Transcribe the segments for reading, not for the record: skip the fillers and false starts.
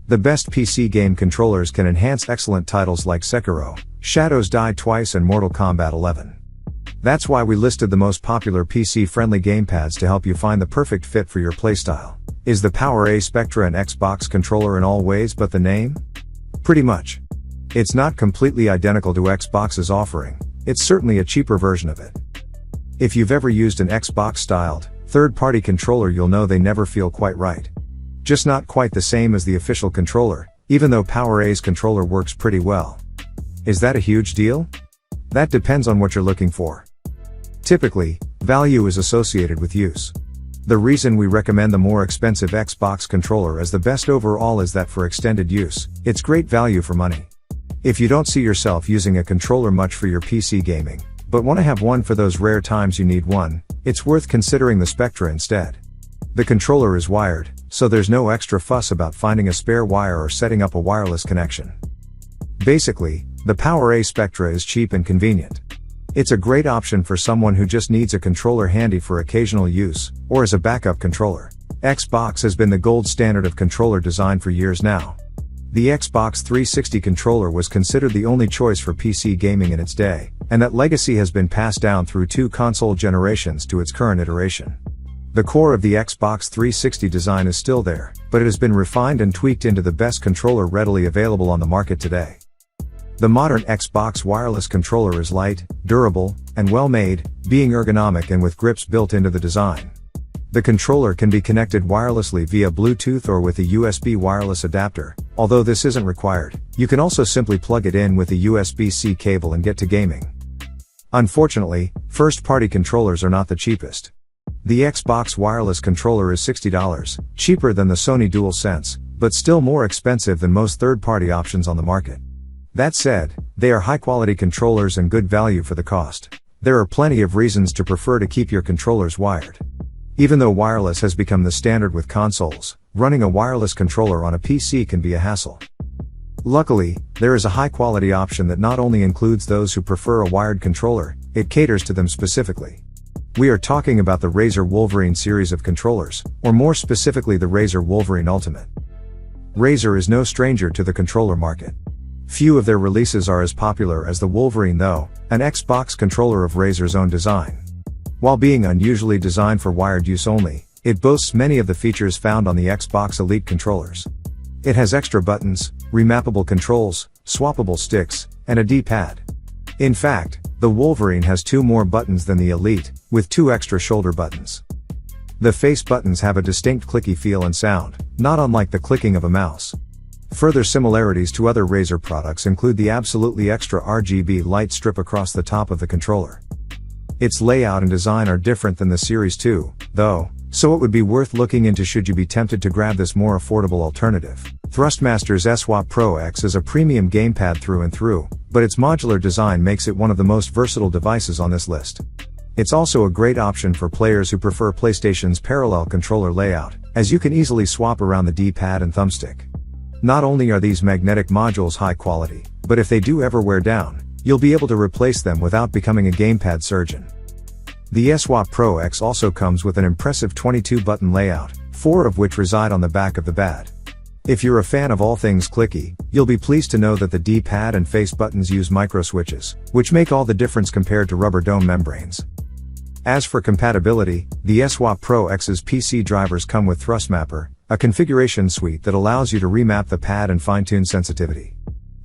The best PC game controllers can enhance excellent titles like Sekiro, Shadows Die Twice and Mortal Kombat 11. That's why we listed the most popular PC-friendly gamepads to help you find the perfect fit for your playstyle. Is the PowerA Spectra an Xbox controller in all ways but the name? Pretty much. It's not completely identical to Xbox's offering, it's certainly a cheaper version of it. If you've ever used an Xbox-styled, third-party controller, you'll know they never feel quite right. Just not quite the same as the official controller, even though PowerA's controller works pretty well. Is that a huge deal? That depends on what you're looking for. Typically, value is associated with use. The reason we recommend the more expensive Xbox controller as the best overall is that for extended use, it's great value for money. If you don't see yourself using a controller much for your PC gaming, but want to have one for those rare times you need one, it's worth considering the Spectra instead. The controller is wired, so there's no extra fuss about finding a spare wire or setting up a wireless connection. Basically, the PowerA Spectra is cheap and convenient. It's a great option for someone who just needs a controller handy for occasional use, or as a backup controller. Xbox has been the gold standard of controller design for years now. The Xbox 360 controller was considered the only choice for PC gaming in its day, and that legacy has been passed down through 2 console generations to its current iteration. The core of the Xbox 360 design is still there, but it has been refined and tweaked into the best controller readily available on the market today. The modern Xbox wireless controller is light, durable, and well-made, being ergonomic and with grips built into the design. The controller can be connected wirelessly via Bluetooth or with a USB wireless adapter, although this isn't required. You can also simply plug it in with a USB-C cable and get to gaming. Unfortunately, first-party controllers are not the cheapest. The Xbox wireless controller is $60, cheaper than the Sony DualSense, but still more expensive than most third-party options on the market. That said, they are high-quality controllers and good value for the cost. There are plenty of reasons to prefer to keep your controllers wired. Even though wireless has become the standard with consoles, running a wireless controller on a PC can be a hassle. Luckily, there is a high-quality option that not only includes those who prefer a wired controller, it caters to them specifically. We are talking about the Razer Wolverine series of controllers, or more specifically the Razer Wolverine Ultimate. Razer is no stranger to the controller market. Few of their releases are as popular as the Wolverine though, an Xbox controller of Razer's own design. While being unusually designed for wired use only, it boasts many of the features found on the Xbox Elite controllers. It has extra buttons, remappable controls, swappable sticks, and a D-pad. In fact, the Wolverine has 2 more buttons than the Elite, with 2 extra shoulder buttons. The face buttons have a distinct clicky feel and sound, not unlike the clicking of a mouse. Further similarities to other Razer products include the absolutely extra RGB light strip across the top of the controller. Its layout and design are different than the Series 2, though, so it would be worth looking into should you be tempted to grab this more affordable alternative. Thrustmaster's Eswap Pro X is a premium gamepad through and through, but its modular design makes it one of the most versatile devices on this list. It's also a great option for players who prefer PlayStation's parallel controller layout, as you can easily swap around the D-pad and thumbstick. Not only are these magnetic modules high quality, but if they do ever wear down, you'll be able to replace them without becoming a gamepad surgeon. The Eswap Pro X also comes with an impressive 22-button layout, 4 of which reside on the back of the pad. If you're a fan of all things clicky, you'll be pleased to know that the D-pad and face buttons use micro switches, which make all the difference compared to rubber dome membranes. As for compatibility, the Eswap Pro X's PC drivers come with Thrustmapper, a configuration suite that allows you to remap the pad and fine-tune sensitivity.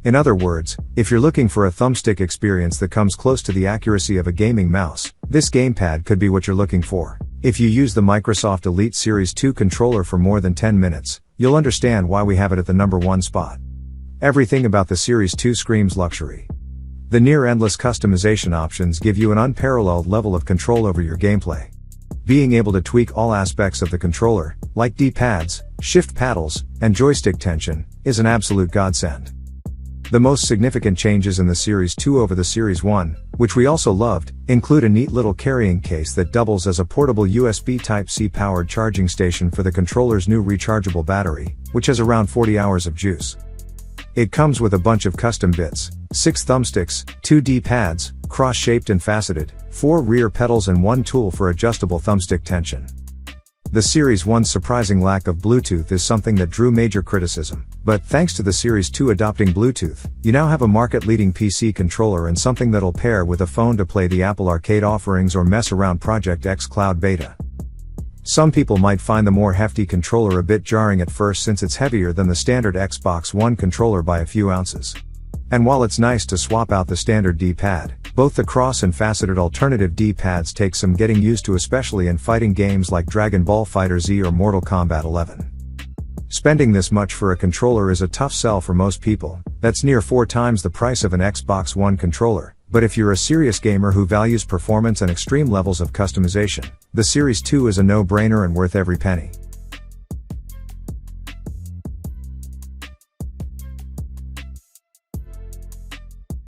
In other words, if you're looking for a thumbstick experience that comes close to the accuracy of a gaming mouse, this gamepad could be what you're looking for. If you use the Microsoft Elite Series 2 controller for more than 10 minutes, you'll understand why we have it at the #1 spot. Everything about the Series 2 screams luxury. The near-endless customization options give you an unparalleled level of control over your gameplay. Being able to tweak all aspects of the controller, like D-pads, shift paddles, and joystick tension, is an absolute godsend. The most significant changes in the Series 2 over the Series 1, which we also loved, include a neat little carrying case that doubles as a portable USB Type-C powered charging station for the controller's new rechargeable battery, which has around 40 hours of juice. It comes with a bunch of custom bits, 6 thumbsticks, 2 D-pads, cross-shaped and faceted, 4 rear pedals and 1 tool for adjustable thumbstick tension. The Series 1's surprising lack of Bluetooth is something that drew major criticism, But thanks to the Series 2 adopting Bluetooth, you now have a market-leading PC controller and something that'll pair with a phone to play the Apple Arcade offerings or mess around Project X Cloud Beta. Some people might find the more hefty controller a bit jarring at first since it's heavier than the standard Xbox One controller by a few ounces. And while it's nice to swap out the standard D-pad, both the cross and faceted alternative D-pads take some getting used to, especially in fighting games like Dragon Ball FighterZ or Mortal Kombat 11. Spending this much for a controller is a tough sell for most people. That's near 4 times the price of an Xbox One controller. But if you're a serious gamer who values performance and extreme levels of customization, the Series 2 is a no-brainer and worth every penny.